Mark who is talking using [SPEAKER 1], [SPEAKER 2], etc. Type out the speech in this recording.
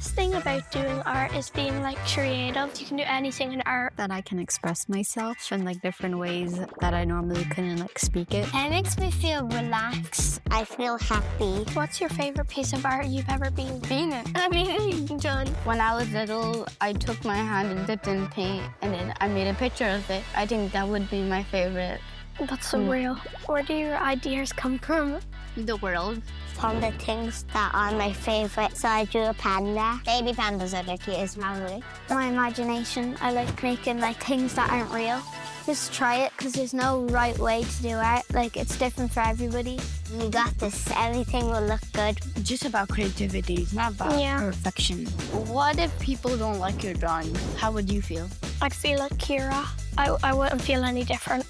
[SPEAKER 1] best thing about doing art is being like creative. You can do anything in art.
[SPEAKER 2] That I can express myself in like different ways that I normally couldn't like speak it.
[SPEAKER 3] It makes me feel relaxed. I feel happy.
[SPEAKER 1] What's your favorite piece of art you've ever been in? John.
[SPEAKER 4] When I was little, I took my hand and dipped in paint and then I made a picture of it. I think that would be my favorite.
[SPEAKER 1] That's so real. Where do your ideas come from?
[SPEAKER 4] The world.
[SPEAKER 3] From the things that are my favorite. So I drew a panda. Baby pandas are the cutest, probably.
[SPEAKER 1] My imagination. I like making like things that aren't real. Just try it because there's no right way to do art. Like it's different for everybody.
[SPEAKER 3] You got this. Everything will look good.
[SPEAKER 4] Just about creativity, it's not about perfection. What if people don't like your drawing? How would you feel?
[SPEAKER 1] I'd feel like Kira. I wouldn't feel any different.